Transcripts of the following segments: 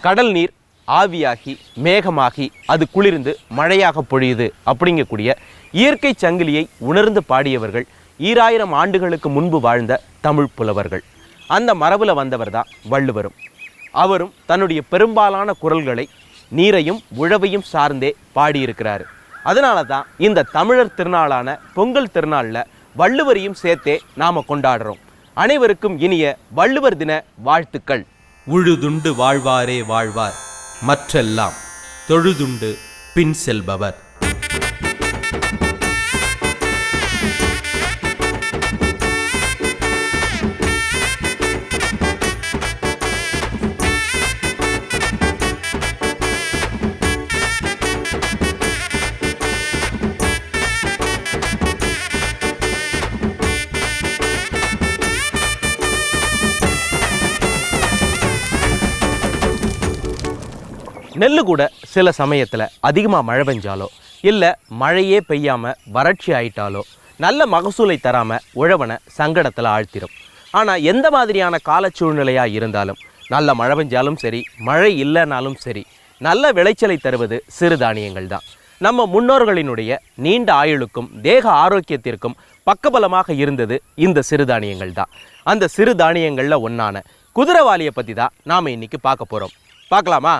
கடல் நீர் ஆவியாகி மேகமாகி அது குளிர்ந்து மழையாக பொழியுது அப்படிங்கக்கூடிய இயற்கை சங்கிலியை உணர்ந்து பாடியவர்கள் 2000 ஆண்டுகளுக்கு முன்பு வாழ்ந்த தமிழ் புலவர்கள். அந்த மரபில் வந்தவர் தான் வள்ளுவரும். அவரும் தன்னுடைய பெரும்பாலான குரல்களை நீரையும் உழவையும் சார்ந்தே பாடியிருக்கிறாரு. அதனால தான் இந்த தமிழர் திருநாளான பொங்கல் திருநாளில் வள்ளுவரையும் சேர்த்தே நாம் கொண்டாடுறோம். அனைவருக்கும் இனிய வள்ளுவர் தின வாழ்த்துக்கள். உழுதுண்டு வாழ்வாரே வாழ்வார், மற்றெல்லாம் தொழுதுண்டு பின் செல்பவர். நெல்லு கூட சில சமயத்தில் அதிகமாக மழை பெஞ்சாலோ இல்லை மழையே பெய்யாமல் வறட்சி ஆயிட்டாலோ நல்ல மகசூலை தராமல் உழவனை சங்கடத்தில் ஆழ்த்திடும். ஆனால் எந்த மாதிரியான கால சூழ்நிலையாக இருந்தாலும் நல்ல மழை பெஞ்சாலும் சரி மழை இல்லைனாலும் சரி நல்ல விளைச்சலை தருவது சிறுதானியங்கள் தான். நம்ம முன்னோர்களினுடைய நீண்ட ஆயுளுக்கும் தேக ஆரோக்கியத்திற்கும் பக்கபலமாக இருந்தது இந்த சிறுதானியங்கள் தான். அந்த சிறுதானியங்களில் ஒன்றான குதிரைவாலியை பற்றி தான் நாம் இன்னைக்கு பார்க்க போகிறோம். பார்க்கலாமா?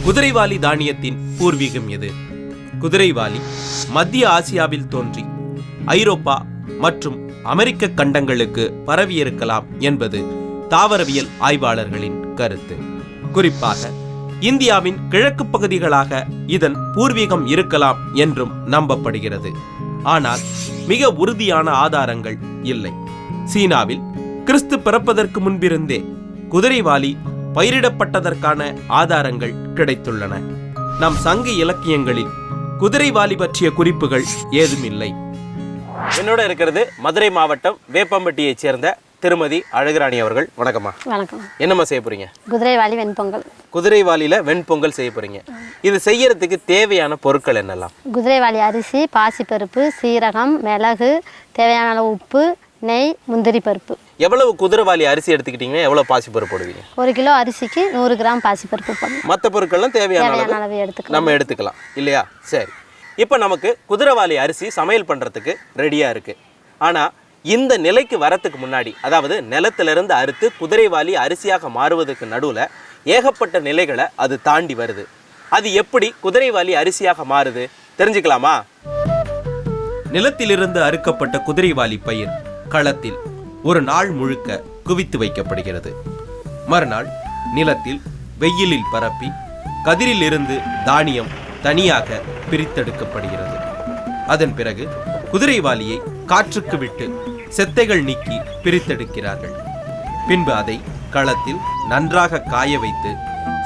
குதிரைவாலி தானியத்தின் பூர்வீகம் எது? குதிரைவாலி மத்திய ஆசியாவில் தோன்றி ஐரோப்பா மற்றும் அமெரிக்க கண்டங்களுக்கு பரவியிருக்கலாம் என்பது தாவரவியல் ஆய்வாளர்களின் கருத்து. குறிப்பாக இந்தியாவின் கிழக்கு பகுதிகளாக இதன் பூர்வீகம் இருக்கலாம் என்றும் நம்பப்படுகிறது. ஆனால் மிக உறுதியான ஆதாரங்கள் இல்லை. சீனாவில் கிறிஸ்து பிறப்பதற்கு முன்பிருந்தே குதிரைவாலி பயிரிடப்பட்டதற்கான ஆதாரங்கள் கிடைத்துள்ளன. நம் சங்க இலக்கியங்களில் குதிரைவாலி பற்றிய குறிப்புகள் ஏதும் இல்லை. என்னோட இருக்கிறது மதுரை மாவட்டம் வேப்பம்பட்டியைச் சேர்ந்த திருமதி அழகுராணி அவர்கள். வணக்கம்மா. வணக்கம். என்னம்மா செய்ய போறீங்க? குதிரைவாலி வெண்பொங்கல். குதிரைவாலியில வெண்பொங்கல் செய்ய போறீங்க. இது செய்யறதுக்கு தேவையான பொருட்கள் என்னெல்லாம்? குதிரைவாலி அரிசி, பாசிப்பருப்பு, சீரகம், மிளகு, தேவையான அளவு உப்பு, நெய், முந்திரி பருப்பு. எவ்வளவு குதிரைவாலி அரிசி எடுத்துக்கிட்டீங்கன்னா எவ்வளவு பாசிப்பருப்பு போடுவீங்க? 1 கிலோ அரிசிக்கு 100 கிராம் பாசிப்பருப்பு போடணும். மற்ற பொருட்கள்லாம் தேவையான அளவு நம்ம எடுத்துக்கலாம் இல்லையா? சரி, இப்போ நமக்கு குதிரைவாலி அரிசி சமையல் பண்ணுறதுக்கு ரெடியாக இருக்குது. ஆனால் இந்த நிலைக்கு வரத்துக்கு முன்னாடி, அதாவது நிலத்திலிருந்து அறுத்து குதிரைவாலி அரிசியாக மாறுவதற்கு நடுவில் ஏகப்பட்ட நிலைகளை அது தாண்டி வருது. அது எப்படி குதிரைவாலி அரிசியாக மாறுது தெரிஞ்சுக்கலாமா? நிலத்திலிருந்து அறுக்கப்பட்ட குதிரைவாலி பயிர் களத்தில் ஒரு நாள் முழுக்க குவித்து வைக்கப்படுகிறது. மறுநாள் நிலத்தில் வெயிலில் பரப்பி கதிரில் இருந்து தானியம் தனியாக பிரித்தெடுக்கப்படுகிறது. அதன் பிறகு குதிரைவாலியை காற்றுக்கு விட்டு செத்தைகள் நீக்கி பிரித்தெடுக்கிறார்கள். பின்பு அதை களத்தில் நன்றாக காய வைத்து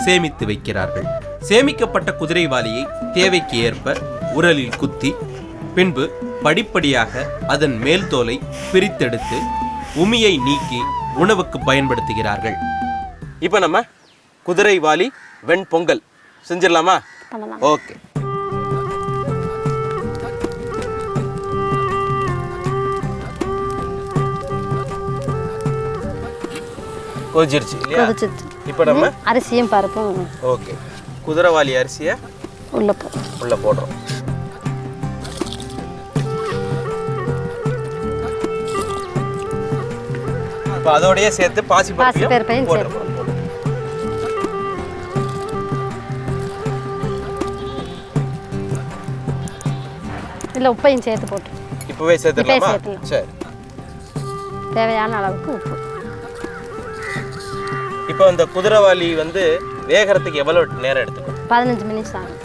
சேமித்து வைக்கிறார்கள். சேமிக்கப்பட்ட குதிரைவாலியை தேவைக்கு ஏற்ப உரலில் குத்தி பின்பு படிப்படியாக அதன் மேல் தோலை பிரித்தெடுத்து உமியை நீக்கி உணவுக்கு பயன்படுத்துகிறார்கள். இப்போ நம்ம குதிரைவாலி வெண்பொங்கல் செஞ்சிடலாமா? ஓகே. கொதிச்சிருச்சு இல்லையா? இப்போ நம்ம அரிசியும் பருப்பும். ஓகே, குதிரைவாலி அரிசியை உள்ள போடுறோம். இப்போ அதோடயே சேர்த்து பாசிப்பருப்பையும் போடுறோம். இல்லை, உப்பையும் சேர்த்து போட்டு இப்போவே சேர்த்துடலாமா? சரி, தேவையான அளவுக்கு உப்பு. இப்போ இந்த குதிரைவாலி வேகிறதுக்கு எவ்வளவு நேரம் எடுத்துக்கும்? 15 மினிட்ஸ் ஆகும்.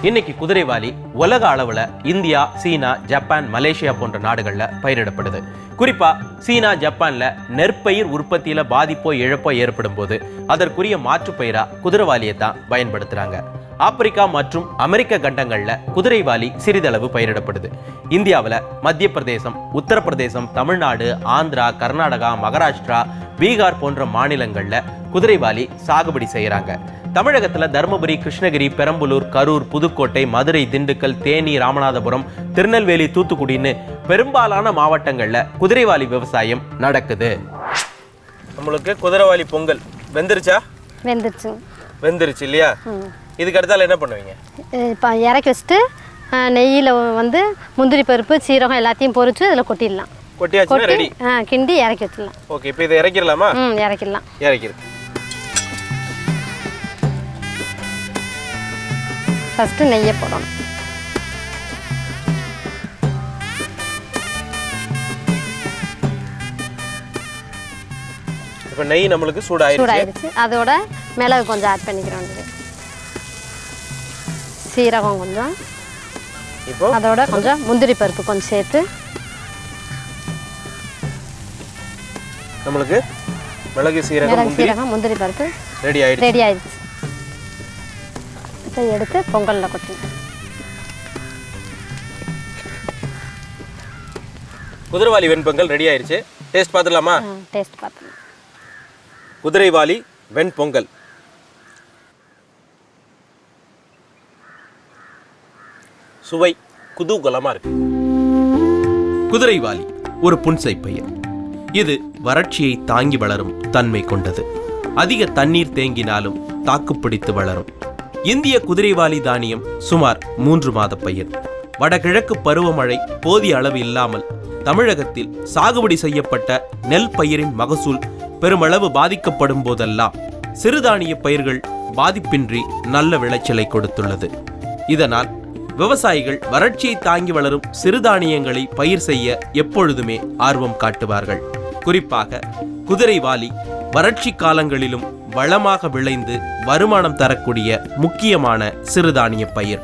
இன்னைக்கு குதிரைவாலி உலக அளவுல இந்தியா, சீனா, ஜப்பான், மலேசியா போன்ற நாடுகள்ல பயிரிடப்படுது. குறிப்பா சீனா, ஜப்பான்ல நெற்பயிர் உற்பத்தியில பாதிப்போ இழப்போ ஏற்படும் போது அதற்குரிய மாற்று பயிரா குதிரைவாலியை தான் பயன்படுத்துறாங்க. ஆப்பிரிக்கா மற்றும் அமெரிக்க கண்டங்கள்ல குதிரைவாலி சிறிதளவு பயிரிடப்படுது. இந்தியாவில் மத்திய பிரதேசம், உத்தரப்பிரதேசம், தமிழ்நாடு, ஆந்திரா, கர்நாடகா, மகாராஷ்டிரா, பீகார் போன்ற மாநிலங்கள்ல குதிரைவாலி சாகுபடி செய்யறாங்க. தமிழகத்துல தருமபுரி, கிருஷ்ணகிரி, பெரம்பலூர், கரூர், புதுக்கோட்டை, மதுரை, திண்டுக்கல், தேனி, ராமநாதபுரம், திருநெல்வேலி, தூத்துக்குடின்னு பெரும்பாலான மாவட்டங்கள்ல குதிரைவாலி விவசாயம் நடக்குது. நம்மளுக்கு குதிரைவாலி பொங்கல் வெந்துருச்சா? வெந்துருச்சு இல்லையா? இதுக்கு அடுத்தால என்ன பண்ணுவீங்க? இப்போ இறக்கி வச்சுட்டு நெய்யில் வந்து முந்திரி பருப்பு, சீரகம் எல்லாத்தையும் பொரிச்சு இதில் கொட்டிடலாம். கொட்டியாச்சுன்னா ரெடி. கிண்டி இறக்கி வச்சிடலாம். ஓகே, இப்போ இதை இறக்கிடலாமா? இறக்கிடலாம். இறக்கிருக்கு. ஃபஸ்ட்டு நெய்யை போடணும். இப்போ நெய் நம்மளுக்கு சூடாயிருச்சு. அதோட மிளகு கொஞ்சம் ஆட் பண்ணிக்கிறோம். சீரகம் கொஞ்சம், இப்போ அதோட கொஞ்சம் முந்திரி பருப்பு கொஞ்சம் சேர்த்து நம்மளுக்கு மிளகு, சீரகம், முந்திரி பருப்பு ரெடி ஆயிடுச்சு. இப்போ எடுத்து பொங்கல்ல கொட்டி. குதிரைவாலி வெண்பொங்கல் ரெடி ஆயிடுச்சு. டேஸ்ட் பார்த்துடலாமா? டேஸ்ட் பார்த்துக்கலாம். குதிரைவாலி வெண்பொங்கல். சுவை குதூகலமா இருக்கு. குதிரைவாலி ஒரு புன்சை பயிர். இது வறட்சியை தாங்கி வளரும் தன்மை கொண்டது. அதிக தண்ணீர் தேங்கினாலும் தாக்குப்பிடித்து வளரும். இந்திய குதிரைவாலி தானியம் சுமார் 3 மாத பயிர். வடகிழக்கு பருவமழை போதிய அளவு இல்லாமல் தமிழகத்தில் சாகுபடி செய்யப்பட்ட நெல் பயிரின் மகசூல் பெருமளவு பாதிக்கப்படும் போதெல்லாம் சிறுதானிய பயிர்கள் பாதிப்பின்றி நல்ல விளைச்சலை கொடுத்துள்ளது. இதனால் விவசாயிகள் வறட்சியை தாங்கி வளரும் சிறுதானியங்களை பயிர் செய்ய எப்பொழுதுமே ஆர்வம் காட்டுவார்கள். குறிப்பாக குதிரைவாலி வறட்சி காலங்களிலும் வளமாக விளைந்து வருமானம் தரக்கூடிய முக்கியமான சிறுதானிய பயிர்.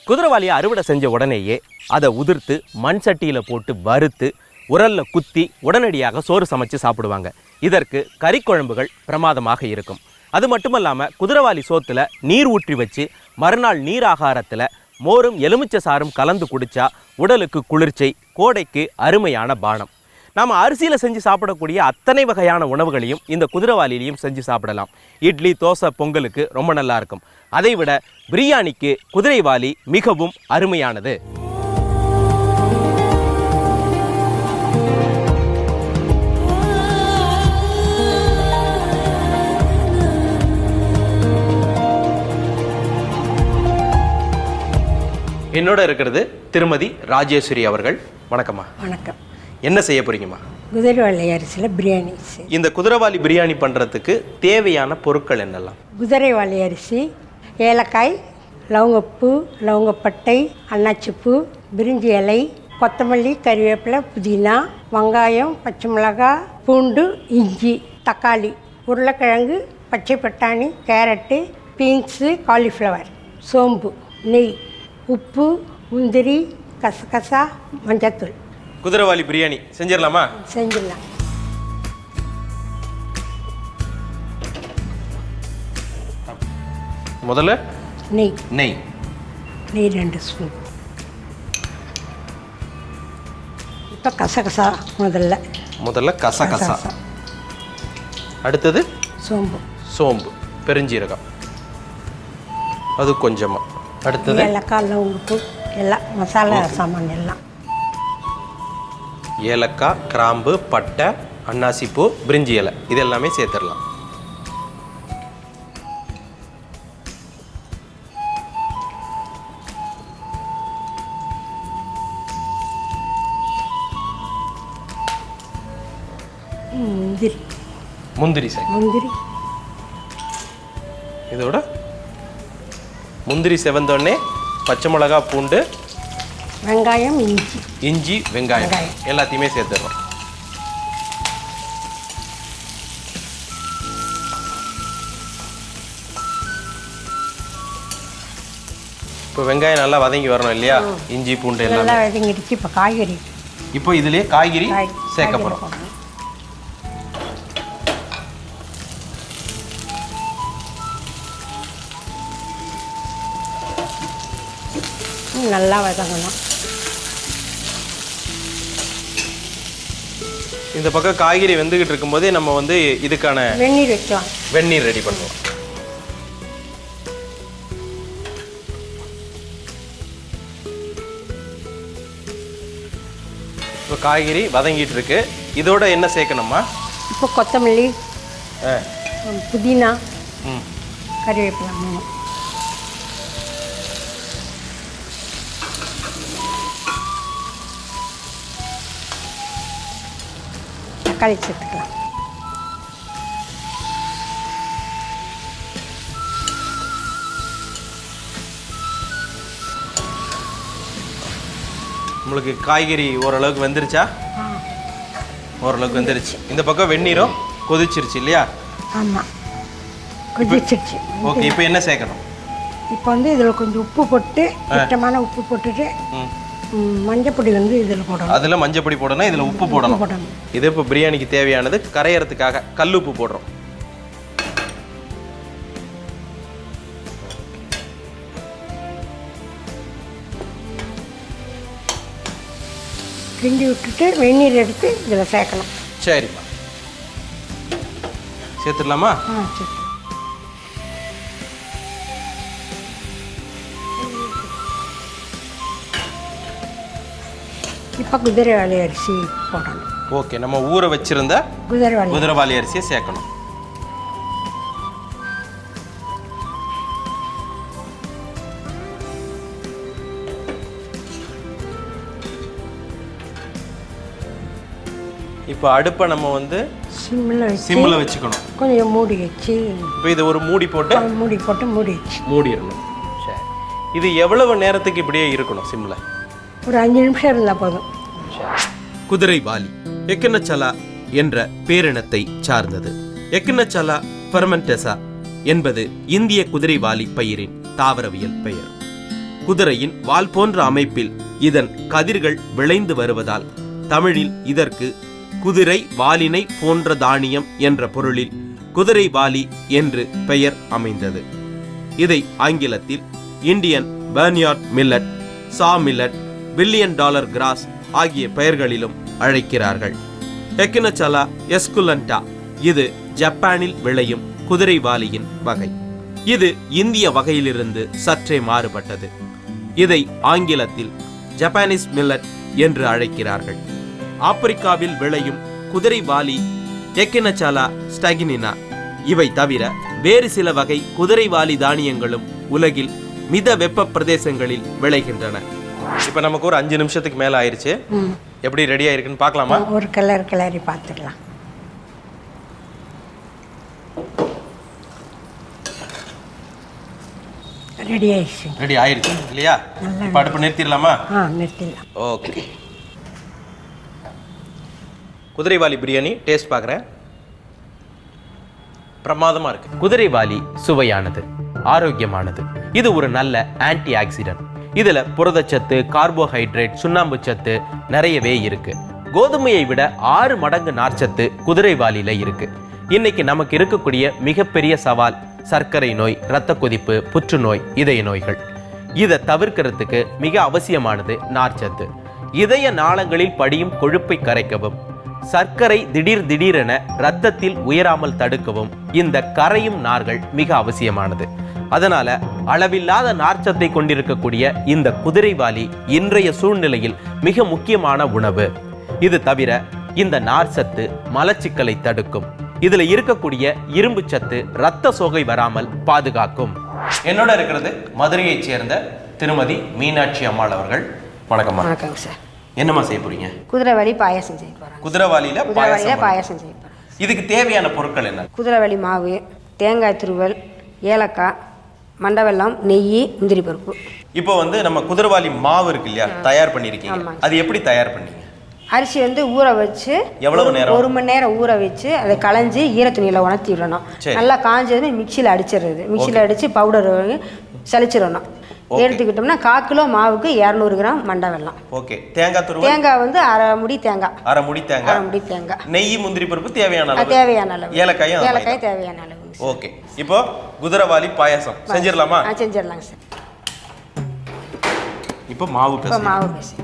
குதிரைவாலியை அறுவடை செஞ்ச உடனேயே அதை உதிர்த்து மண் சட்டியில போட்டு வறுத்து உரல்ல குத்தி உடனடியாக சோறு சமைச்சு சாப்பிடுவாங்க. இதற்கு கறிக்குழம்புகள் பிரமாதமாக இருக்கும். அது மட்டுமல்லாமல் குதிரைவாலி சோத்துல நீர் ஊற்றி வச்சு மறுநாள் நீர் ஆகாரத்தில் மோரும் எலுமிச்சை சாரும் கலந்து குடிச்சா உடலுக்கு குளிர்ச்சை, கோடைக்கு அருமையான பானம். நாம் அரிசியில் செஞ்சு சாப்பிடக்கூடிய அத்தனை வகையான உணவுகளையும் இந்த குதிரைவாலிலையும் செஞ்சு சாப்பிடலாம். இட்லி, தோசை, பொங்கலுக்கு ரொம்ப நல்லா இருக்கும். அதைவிட பிரியாணிக்கு குதிரைவாலி மிகவும் அருமையானது. என்னோட இருக்கிறது திருமதி ராஜேஸ்வரி அவர்கள். வணக்கம்மா. வணக்கம். என்ன செய்ய போறீங்கம்மா? குதிரைவாலி அரிசியில் பிரியாணி. இந்த குதிரைவாலி பிரியாணி பண்ணுறதுக்கு தேவையான பொருட்கள் என்னெல்லாம்? குதிரைவாலி அரிசி, ஏலக்காய், லவங்கப்பூ, லவங்கப்பட்டை, அன்னாச்சிப்பூ, பிரிஞ்சி இலை, கொத்தமல்லி, கறிவேப்பிலை, புதினா, வெங்காயம், பச்சை மிளகாய், பூண்டு, இஞ்சி, தக்காளி, உருளைக்கிழங்கு, பச்சை பட்டாணி, கேரட்டு, பீன்ஸு, காலிஃப்ளவர், சோம்பு, நெய், உப்பு, முந்திரி, கசகசா, மஞ்சத்தூள். குதிரைவாலி பிரியாணி செஞ்சிடலாமா? செஞ்சிடலாம். முதல்ல நெய் நெய் 2 ஸ்பூன். இப்போ கசகசா முதல்ல கசகசா. அடுத்தது சோம்பு, பெருஞ்சீரகம், அது கொஞ்சமா. அடுத்தது ஏலக்காய், லவங்கப்பூ, எல்லாம் மசாலா சாமான் எல்லாம். ஏலக்காய், கிராம்பு, பட்டை, அன்னாசிப்பூ, பிரிஞ்சி இலை, இது எல்லாமே சேர்த்துடலாம். முந்திரி இதோட முந்திரி செவந்தோடனே பச்சை மிளகா, பூண்டு, வெங்காயம், இஞ்சி, வெங்காயம் எல்லாத்தையுமே சேர்த்துடுறோம். இப்போ வெங்காயம் நல்லா வதங்கி வரணும் இல்லையா? இஞ்சி, பூண்டு எல்லாம் வதங்கிடுச்சு. இப்போ காய்கறி, இப்போ இதுலேயே காய்கறி சேர்க்க போகிறோம். நல்லா வதங்கணும். இந்த பக்கம் காய்கறி வெந்துகிட்டு இருக்கும்போதே நம்ம வந்து இதுக்கான வெந்நீர் வைக்கலாம். வெந்நீர் ரெடி பண்ணுவோம். காய்கறி வதங்கிட்டு இருக்கு. இதோட என்ன சேர்க்கணுமா? இப்போ கொத்தமல்லி, புதினா, ம் கறிவேப்பிலை 3. தக்காளி சேர்த்துக்கலாம். உங்களுக்கு காய்கறி ஓரளவுக்கு வெந்துருச்சா? ஓரளவுக்கு வெந்துருச்சு. இந்த பக்கம் வெந்நீரும் கொதிச்சிருச்சு இல்லையா? ஆமாம், கொதிச்சிருச்சு. ஓகே, இப்போ என்ன சேர்க்கணும்? இப்போ வந்து இதில் கொஞ்சம் உப்பு போட்டு, சுத்தமான உப்பு போட்டுட்டு மஞ்சப்பொடி வந்து இதில் போடணும். அதில் மஞ்சப்பொடி போடணும், இதில் உப்பு போடணும். இது இப்போ பிரியாணிக்கு தேவையானது. கரையறதுக்காக கல் உப்பு போடுறோம். கிண்டி விட்டுட்டு வெந்நீர் எடுத்து இதில் சேர்க்கணும். சரிம்மா, சேர்த்துடலாமா? சரி. இப்போ குதிரைவாலி அரிசி போடணும். ஓகே, நம்ம ஊற வச்சிருந்த குதிரைவாலி அரிசியை சேர்க்கணும். இப்போ அடுப்பை நம்ம வந்து சிம்மில் வச்சுக்கணும். கொஞ்சம் மூடி வச்சு இப்போ இது ஒரு மூடி போட்டு மூடி வச்சு மூடிடணும். சரி, இது எவ்வளவு நேரத்துக்கு இப்படியே இருக்கணும் சிம்மில்? ஒரு 5 நிமிஷம் இருந்தால் போதும். குதிரைவாலி எக்கினச்சலா என்ற பேரினத்தை சார்ந்தது. எக்கினச்சலா ஃபெர்மெண்டெசா என்பது இந்திய குதிரைவாலி பயிரின் தாவரவியல் பெயர். குதிரையின் வால் போன்ற அமைப்பில் இதன் கதிர்கள் விளைந்து வருவதால் தமிழில் இதற்கு குதிரை வாலினை போன்ற தானியம் என்ற பொருளில் குதிரைவாலி என்று பெயர் அமைந்தது. இதை ஆங்கிலத்தில் இந்தியன் பர்ன்யார்ட் மில்லட், சா மில்லட், $1 பில்லியன் கிராஸ் ஆகிய பெயர்களிலும் அழைக்கிறார்கள். எக்கினச்சலா எஸ்குலண்டா இது ஜப்பானில் விளையும் குதிரைவாலியின் வகை. இது இந்திய வகையிலிருந்து சற்றே மாறுபட்டது. இதை ஆங்கிலத்தில் ஜப்பானீஸ் மில்லட் என்று அழைக்கிறார்கள். ஆப்பிரிக்காவில் விளையும் குதிரைவாலி எக்கினச்சலா ஸ்டகினினா இவை தவிர வேறு சில வகை குதிரைவாலி தானியங்களும் உலகில் மித வெப்ப பிரதேசங்களில் விளைகின்றன. இப்போ நமக்கு ஒரு 5 நிமிஷத்துக்கு மேலே ஆயிடுச்சு. எப்படி ரெடி ஆயிருக்குன்னு பார்க்கலாமா? ஒரு கிளறி பார்த்துக்கலாம். ரெடி ஆயிடுச்சு இல்லையா? இப்போ அடுப்பு நிறுத்திடலாமா? நிறுத்திடலாம். ஓகே, குதிரைவாலி பிரியாணி டேஸ்ட் பார்க்குறேன். பிரமாதமாக இருக்கு. குதிரைவாலி சுவையானது, ஆரோக்கியமானது. இது ஒரு நல்ல ஆன்டி ஆக்சிடென்ட். இதுல புரதச்சத்து, கார்போஹைட்ரேட், சுண்ணாம்பு சத்து நிறையவே இருக்கு. கோதுமையை விட 6 மடங்கு நார்ச்சத்து குதிரைவாலியில இருக்கு. இன்னைக்கு நமக்கு இருக்கக்கூடிய மிகப்பெரிய சவால் சர்க்கரை நோய், இரத்த கொதிப்பு, புற்றுநோய், இதய நோய்கள். இதை தவிர்க்கிறதுக்கு மிக அவசியமானது நார்ச்சத்து. இதய நாளங்களில் படியும் கொழுப்பை கரைக்கவும், சர்க்கரை திடீரென இரத்தத்தில் உயராமல் தடுக்கவும் இந்த கரையும் நார்கள் மிக அவசியமானது. அதனால அளவில்லாத நார்ச்சத்தை கொண்டிருக்கக்கூடிய இந்த குதிரைவாலி இன்றைய சூழ்நிலையில் மிக முக்கியமான உணவு. இது தவிர இந்த நார்ச்சத்து மலச்சிக்கலை தடுக்கும். இதுல இருக்கக்கூடிய இரும்பு சத்து இரத்த சோகை வராமல் பாதுகாக்கும். என்னோட இருக்கிறது மதுரையைச் சேர்ந்த திருமதி மீனாட்சி அம்மாள் அவர்கள். வணக்கம்மா. வணக்கங்க சார். என்னம்மா செய்ய போறீங்க? குதிரைவாலி பாயாசம் செய்ய போறேன். குதிரைவாலியில பாயாசம் செய்ய போறேன். இதுக்கு தேவையான பொருட்கள் என்ன? குதிரைவாலி மாவு, தேங்காய் துருவல், ஏலக்காய், மண்டவெல்லம், நெய், முந்திரி பருப்பு. இப்போ வந்து நம்ம குதிரைவாலி மாவு இருக்கு இல்லையா, தயார் பண்ணிருக்கீங்க. அது எப்படி தயார் பண்ணீங்க? அரிசி வந்து ஊற வச்சு எவ்வளவு நேரம்? 1 மணி நேரம் ஊற வச்சு அதை களைஞ்சி ஈரத்துணியில் உணர்த்தி விடணும். நல்லா காஞ்சது மிக்சியில் அடிச்சிடுறது. மிக்சியில் அடித்து பவுடர் சலிச்சிடணும். எடுத்துக்கிட்டோம்னா 1/4 கிலோ மாவுக்கு 200 கிராம் மண்டை வெல்லம். ஓகே. தேங்காய் துருவல்? தேங்காய் வந்து அரை முடி தேங்காய். நெய், முந்திரி பருப்பு தேவையான அளவு. ஏலக்காய் தேவையான அளவு. ஓகே. இப்போ குதிரைவாலி பாயாசம் செஞ்சிடலாமா? செஞ்சிடலாங்க சார். இப்போ மாவு பேசி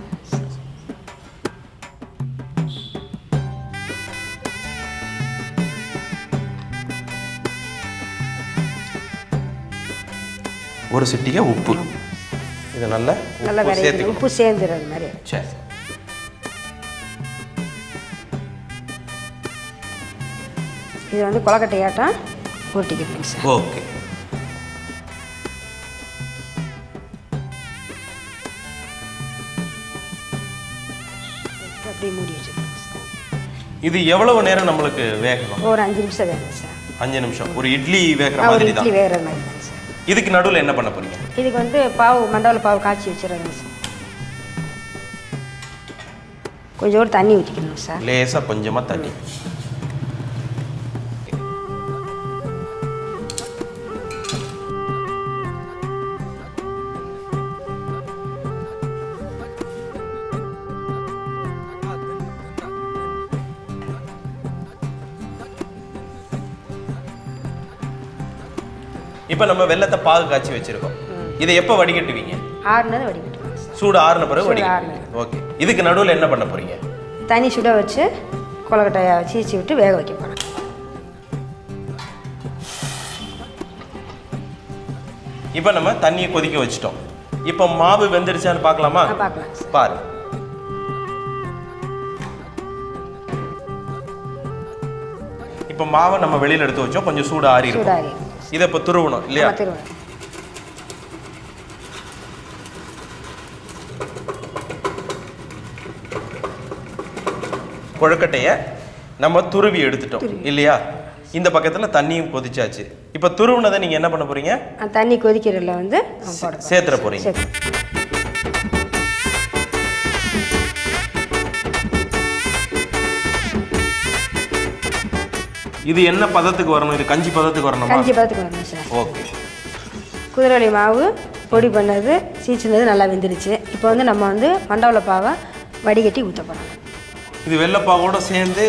ஒரு சிட்டிகை உப்பு. இது நல்லா உப்பு சேர்ந்துடுறது மாதிரி. சரி. இது வந்து கொலக்கட்டையாட்டம் ஊட்டிக்கிட்டுங்க சார். ஓகே. அப்படியே மூடி வச்சுருக்கோங்க சார். இது எவ்வளவு நேரம் நம்மளுக்கு வேகணும்? ஒரு 5 நிமிஷம் வேணும் சார். 5 நிமிஷம். ஒரு இட்லி வேகிற ஒரு மாதிரி இட்லி தான். வேகிற மாதிரி தான் சார். இதுக்கு நடுவில் என்ன பண்ண போறீங்க? இதுக்கு வந்து பாவு மண்டவள பாவு காய்ச்சி வச்சுருங்க சார். கொஞ்சோடு தண்ணி ஊற்றிக்கணும் சார். லேசாக கொஞ்சமாக தண்ணி. இப்போ நம்ம வெல்லத்தை பாகு காய்ச்சி வச்சிருக்கோம். இதை எப்போ வடிகட்டுவீங்க? ஆறுனது வடிகட்டுவாங்க சார். சூடு ஆறுன பிறகு சூடு வடிகட்டுவீங்க. ஓகே. இதுக்கு நடுவில் என்ன பண்ண போறீங்க? தண்ணி சுட வச்சு கொலக்கட்டையை சீச்சி விட்டு வேக வைக்க போகிறேன். இப்போ நம்ம தண்ணியை கொதிக்க வச்சிட்டோம். இப்போ மாவு வெந்துருச்சான்னு பார்க்கலாமா? பார்க்கலாம் சார். பாரு. இப்போ மாவை நம்ம வெளியில் எடுத்து வச்சோம். கொஞ்சம் சூடு ஆறி இருக்கும். சூடாகி இதை இப்போ துருவணும் இல்லையா? திருவண்ணம். கொழுக்கட்டையை நம்ம துருவி எடுத்துட்டோம் இல்லையா? இந்த பக்கத்தில் தண்ணியும் கொதிச்சாச்சு. இப்போ துருவுனதை நீங்கள் என்ன பண்ண போறீங்க? தண்ணி கொதிக்கிறதுல வந்து சேர்த்துற போறீங்க. இது என்ன பதத்துக்கு வரணும்? இது கஞ்சி பதத்துக்கு வரணுமா? கஞ்சி பதத்துக்கு வரணும் சார். ஓகே. குதிரவள்ளி மாவு பொடி பண்ணது சீச்சினது நல்லா வெந்துருச்சு. இப்போ வந்து நம்ம வந்து மண்டவள பாவை வடிகட்டி ஊற்ற போகிறோம். இது வெள்ளைப்பாவோட சேர்ந்து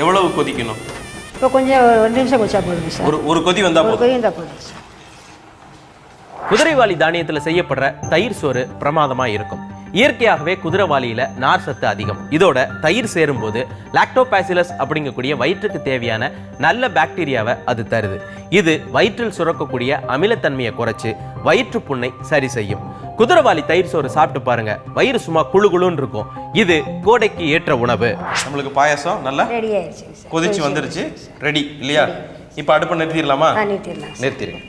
எவ்வளவு கொதிக்கணும்? இப்போ கொஞ்சம் ஒரு 2 நிமிஷம் கொதிச்சா போதுங்க சார். ஒரு கொதி வந்தால் ஒரு போதும். கொதி வந்தால் போதுங்க சார். குதிரைவாலி தானியத்தில் செய்யப்படுற தயிர் சோறு பிரமாதமாக இருக்கும். இயற்கையாகவே குதிரைவாலியில் நார் சத்து அதிகம். இதோட தயிர் சேரும்போது லாக்டோபாசிலஸ் அப்படிங்கக்கூடிய வயிற்றுக்கு தேவையான நல்ல பாக்டீரியாவை அது தருது. இது வயிற்றில் சுரக்கக்கூடிய அமிலத்தன்மையை குறைச்சு வயிற்று புண்ணை சரி செய்யும். குதிரைவாலி தயிர் சோறு சாப்பிட்டு பாருங்க, வயிறு சும்மா குழு குழுன்னு இருக்கும். இது கோடைக்கு ஏற்ற உணவு. நம்மளுக்கு பாயாசம் நல்லா ரெடி ஆயிடுச்சுங்க சார். கொதிச்சு வந்துருச்சு. ரெடி இல்லையா? இப்போ அடுப்பை நிறுத்திடலாமா? நிறுத்திடலாம். நிறுத்திடுங்க.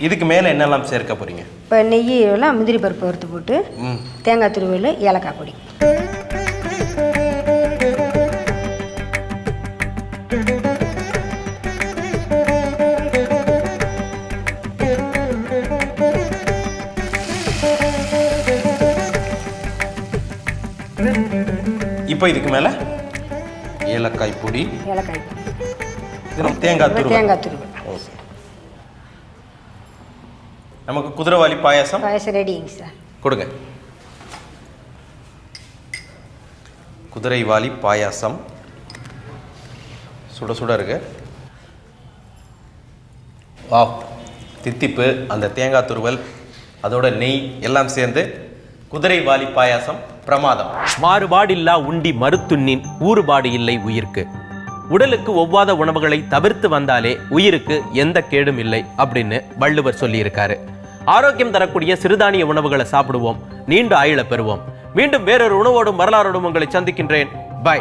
இதுக்கு மேலே என்னெல்லாம் சேர்க்க போறீங்க? இப்போ நெய் எல்லாம் முந்திரி பருப்பு வறுத்து போட்டு தேங்காய் துருவல் ஏலக்காய் பொடி. இப்போ இதுக்கு மேலே ஏலக்காய் பொடி, ஏலக்காய் தேங்காய் துருவல். தேங்காய் துருவல். ஓகே. நமக்கு குதிரைவாலி பாயாசம் ரெடிங்க சார். கொடுங்க. குதிரைவாலி பாயாசம் சுட சுட இருக்கு. வா, தித்திப்பு, அந்த தேங்காய் துருவல், அதோட நெய் எல்லாம் சேர்ந்து குதிரைவாலி பாயாசம் பிரமாதம். மாறுபாடில்லா உண்டி மருத்துண்ணின் ஊறுபாடு இல்லை உயிர்க்கு. உடலுக்கு ஒவ்வாத உணவுகளை தவிர்த்து வந்தாலே உயிருக்கு எந்த கேடும் இல்லை அப்படின்னு வள்ளுவர் சொல்லியிருக்காரு. ஆரோக்கியம் தரக்கூடிய சிறுதானிய உணவுகளை சாப்பிடுவோம், நீண்ட ஆயுளை பெறுவோம். மீண்டும் வேறொரு உணவோடும் வரலாறோடும் உங்களை சந்திக்கின்றேன். பை.